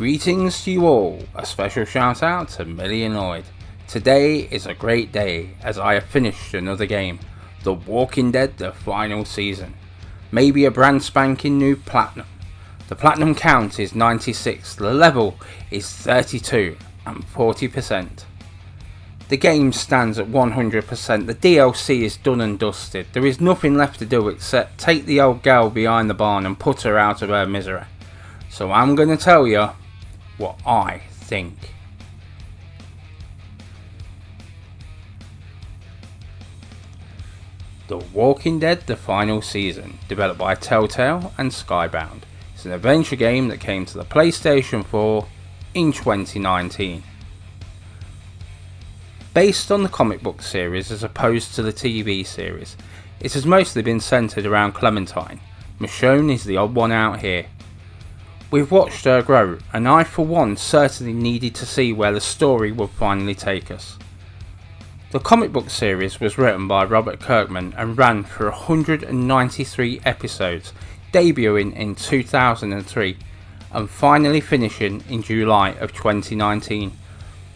Greetings to you all, a special shout out to Millie and Lloyd. Today is a great day as I have finished another game, The Walking Dead the final season. Maybe a brand spanking new platinum. The platinum count is 96, the level is 32 and 40%. The game stands at 100%, the DLC is done and dusted. There is nothing left to do except take the old gal behind the barn and put her out of her misery. So I'm going to tell you what I think. The Walking Dead the final season, developed by Telltale and Skybound. It's an adventure game that came to the PlayStation 4 in 2019. Based on the comic book series as opposed to the TV series, it has mostly been centred around Clementine. Michonne is the odd one out here. We've watched her grow, and I for one certainly needed to see where the story would finally take us. The comic book series was written by Robert Kirkman and ran for 193 episodes, debuting in 2003 and finally finishing in July of 2019.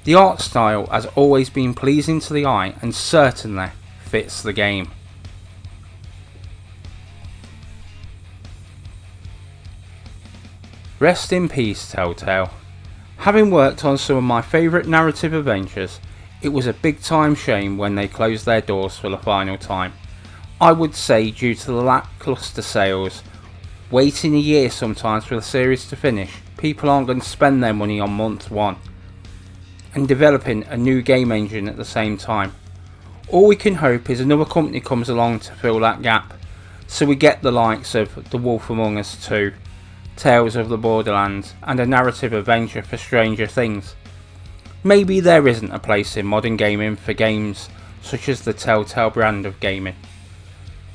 The art style has always been pleasing to the eye and certainly fits the game. Rest in peace, Telltale. Having worked on some of my favourite narrative adventures, it was a big time shame when they closed their doors for the final time. I would say due to the lacklustre sales, waiting a year sometimes for the series to finish, people aren't going to spend their money on month one, and developing a new game engine at the same time. All we can hope is another company comes along to fill that gap, so we get the likes of The Wolf Among Us 2, Tales of the Borderlands, and a narrative adventure for Stranger Things. Maybe there isn't a place in modern gaming for games such as the Telltale brand of gaming.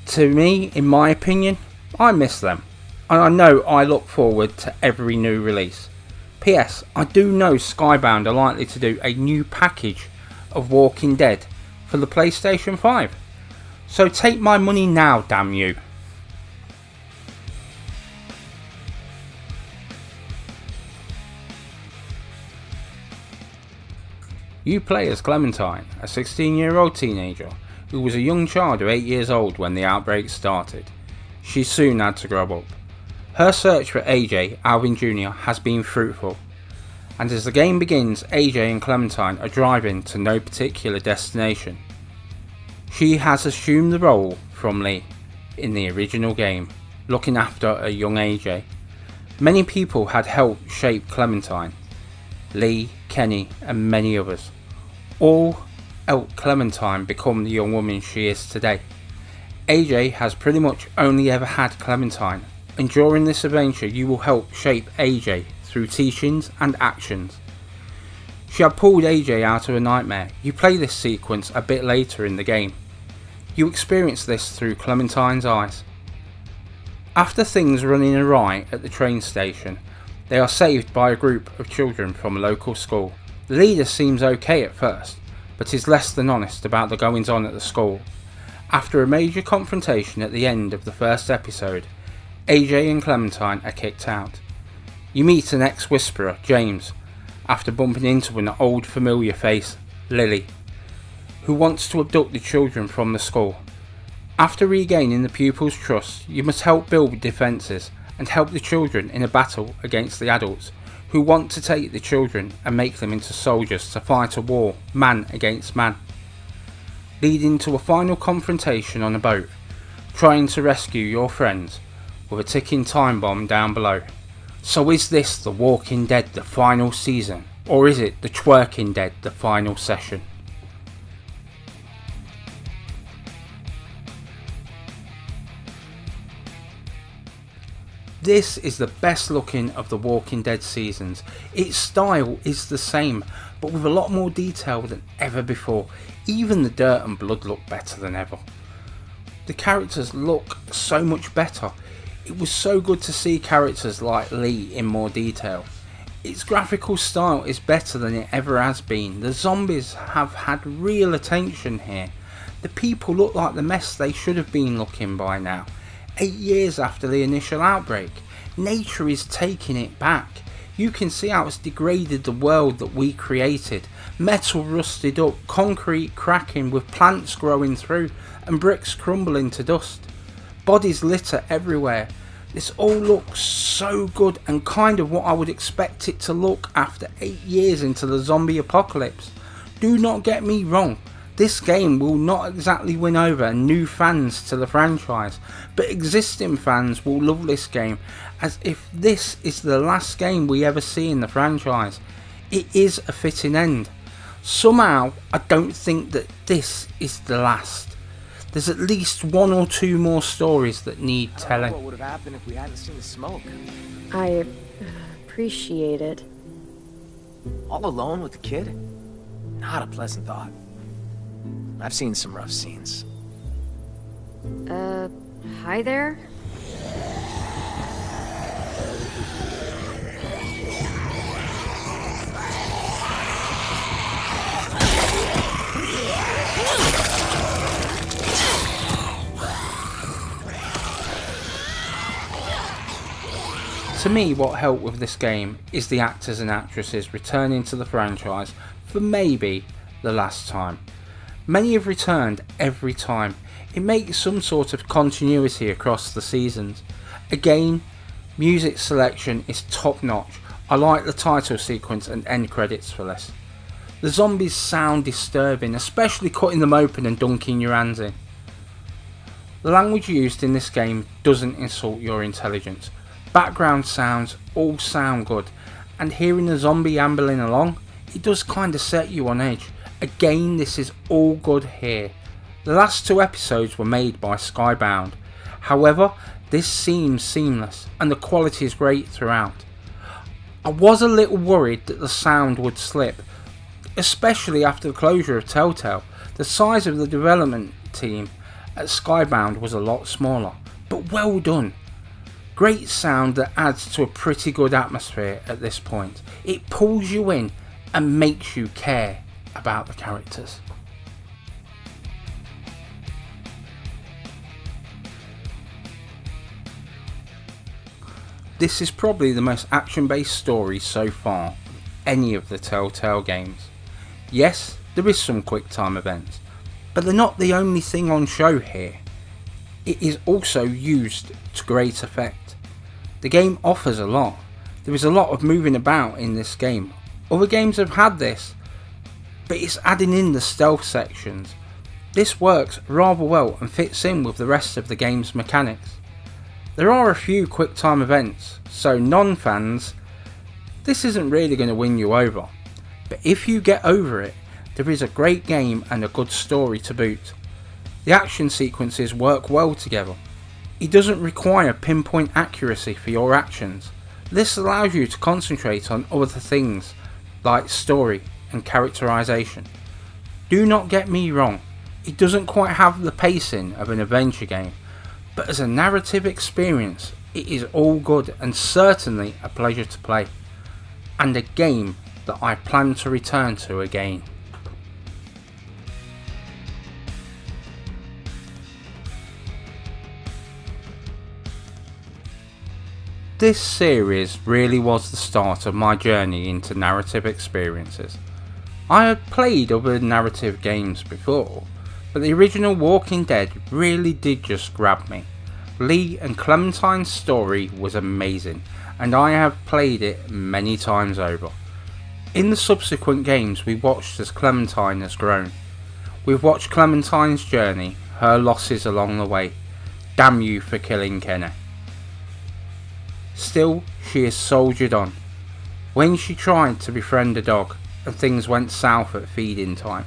To me, in my opinion, I miss them, and I know I look forward to every new release. P.S. I do know Skybound are likely to do a new package of Walking Dead for the PlayStation 5. So take my money now, damn you. You play as Clementine, a 16-year-old teenager who was a young child of 8 years old when the outbreak started. She soon had to grow up. Her search for AJ, Alvin Jr. has been fruitful, and as the game begins, AJ and Clementine are driving to no particular destination. She has assumed the role from Lee in the original game, looking after a young AJ. Many people had helped shape Clementine, Lee, Kenny and many others. All helped Clementine become the young woman she is today. AJ has pretty much only ever had Clementine, and during this adventure you will help shape AJ through teachings and actions. She had pulled AJ out of a nightmare. You play this sequence a bit later in the game. You experience this through Clementine's eyes. After things running awry at the train station, they are saved by a group of children from a local school. The leader seems okay at first, but is less than honest about the goings on at the school. After a major confrontation at the end of the first episode, AJ and Clementine are kicked out. You meet an ex-whisperer, James, after bumping into an old familiar face, Lily, who wants to abduct the children from the school. After regaining the pupils' trust, you must help build defences and help the children in a battle against the adults who want to take the children and make them into soldiers to fight a war, man against man, leading to a final confrontation on a boat, trying to rescue your friends with a ticking time bomb down below. So is this The Walking Dead the final season, or is it The Twerking Dead the final session? This is the best looking of the Walking Dead seasons. Its style is the same, but with a lot more detail than ever before. Even the dirt and blood look better than ever. The characters look so much better. It was so good to see characters like Lee in more detail. Its graphical style is better than it ever has been. The zombies have had real attention here. The people look like the mess they should have been looking by now. 8 years after the initial outbreak, nature is taking it back. You can see how it's degraded the world that we created. Metal rusted up, concrete cracking with plants growing through, and bricks crumbling to dust. Bodies litter everywhere. This all looks so good and kind of what I would expect it to look after 8 years into the zombie apocalypse. Do not get me wrong, this game will not exactly win over new fans to the franchise, but existing fans will love this game as if this is the last game we ever see in the franchise. It is a fitting end. Somehow I don't think that this is the last. There's at least 1 or 2 more stories that need telling. What would have happened if we hadn't seen the smoke? I appreciate it. All alone with the kid? Not a pleasant thought. I've seen some rough scenes. Hi there? To me, what helped with this game is the actors and actresses returning to the franchise for maybe the last time. Many have returned every time. It makes some sort of continuity across the seasons. Again, music selection is top notch. I like the title sequence and end credits for this. The zombies sound disturbing, especially cutting them open and dunking your hands in. The language used in this game doesn't insult your intelligence. Background sounds all sound good, and hearing a zombie ambling along, it does kind of set you on edge. Again, this is all good here. The last 2 episodes were made by Skybound. However, this seems seamless and the quality is great throughout. I was a little worried that the sound would slip, especially after the closure of Telltale. The size of the development team at Skybound was a lot smaller, but well done. Great sound that adds to a pretty good atmosphere at this point. It pulls you in and makes you care about the characters. This is probably the most action-based story so far of any of the Telltale games. Yes, there is some quick time events, but they're not the only thing on show here. It is also used to great effect. The game offers a lot. There is a lot of moving about in this game. Other games have had this, but it's adding in the stealth sections. This works rather well and fits in with the rest of the game's mechanics. There are a few quick time events, so non-fans, this isn't really going to win you over. But if you get over it, there is a great game and a good story to boot. The action sequences work well together. It doesn't require pinpoint accuracy for your actions. This allows you to concentrate on other things like story and characterization. Do not get me wrong, it doesn't quite have the pacing of an adventure game, but as a narrative experience it is all good and certainly a pleasure to play, and a game that I plan to return to again. This series really was the start of my journey into narrative experiences. I had played other narrative games before, but the original Walking Dead really did just grab me. Lee and Clementine's story was amazing, and I have played it many times over. In the subsequent games we watched as Clementine has grown. We've watched Clementine's journey, her losses along the way. Damn you for killing Kenny. Still, she has soldiered on. When she tried to befriend a dog and things went south at feeding time.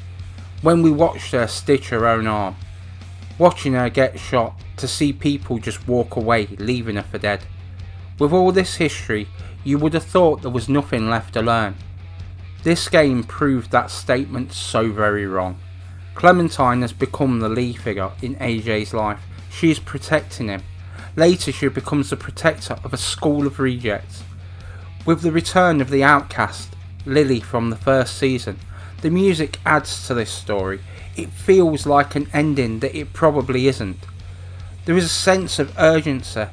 When we watched her stitch her own arm. Watching her get shot to see people just walk away, leaving her for dead. With all this history, you would have thought there was nothing left to learn. This game proved that statement so very wrong. Clementine has become the Lee figure in AJ's life. She is protecting him. Later she becomes the protector of a school of rejects. With the return of the outcast, Lily from the first season, the music adds to this story. It feels like an ending that it probably isn't. There is a sense of urgency.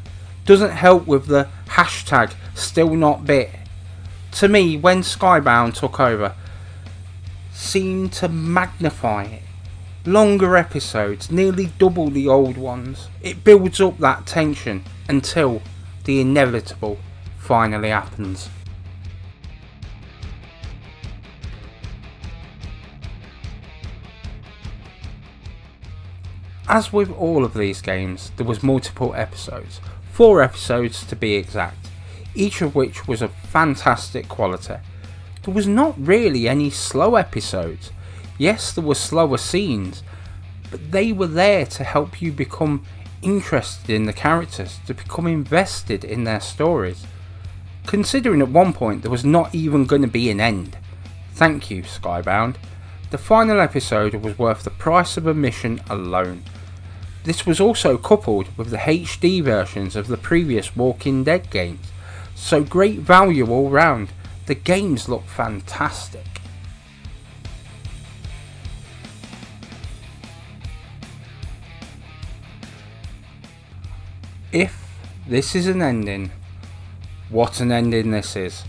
Doesn't help with the hashtag still not bit. to me, when Skybound took over, seemed to magnify it. Longer episodes, nearly double the old ones. It builds up that tension until the inevitable finally happens. As with all of these games, there was multiple episodes, 4 episodes to be exact, each of which was of fantastic quality. There was not really any slow episodes. Yes, there were slower scenes, but they were there to help you become interested in the characters, to become invested in their stories. Considering at one point there was not even going to be an end. Thank you, Skybound. The final episode was worth the price of admission alone. This was also coupled with the HD versions of the previous Walking Dead games, so great value all round. The games look fantastic. If this is an ending, what an ending this is.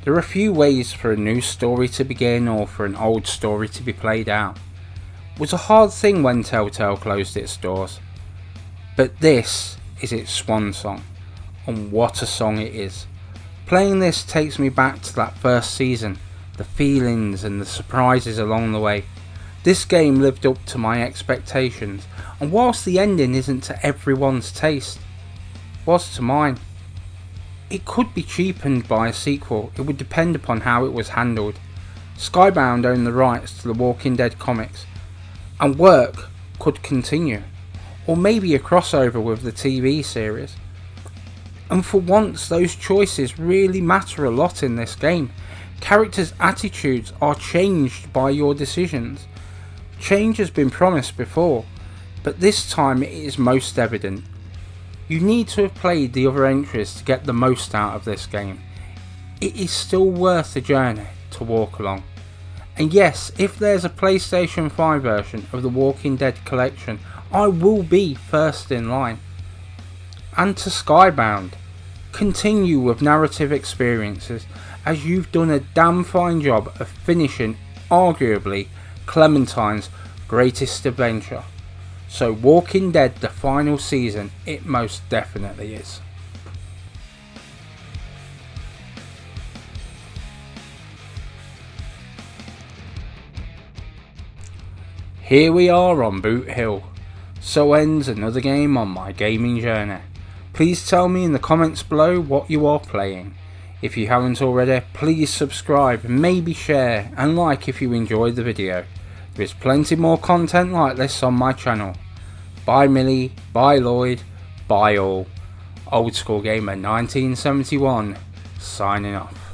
There are a few ways for a new story to begin or for an old story to be played out. It was a hard thing when Telltale closed its doors, but this is its swan song, and what a song it is. Playing this takes me back to that first season, the feelings and the surprises along the way. This game lived up to my expectations, and whilst the ending isn't to everyone's taste, it was to mine. It could be cheapened by a sequel, it would depend upon how it was handled. Skybound owned the rights to the Walking Dead comics, and work could continue, or maybe a crossover with the TV series. And for once, those choices really matter a lot in this game. Characters' attitudes are changed by your decisions. Change has been promised before, but this time it is most evident. You need to have played the other entries to get the most out of this game. It is still worth the journey to walk along. And yes, if there's a PlayStation 5 version of the Walking Dead collection, I will be first in line. And to Skybound, continue with narrative experiences, as you've done a damn fine job of finishing arguably Clementine's greatest adventure. So Walking Dead the final season, it most definitely is. Here we are on Boot Hill. So ends another game on my gaming journey. Please tell me in the comments below what you are playing. If you haven't already, please subscribe, maybe share and like if you enjoyed the video. There is plenty more content like this on my channel. Bye Millie, bye Lloyd, bye all. Old School Gamer 1971 signing off.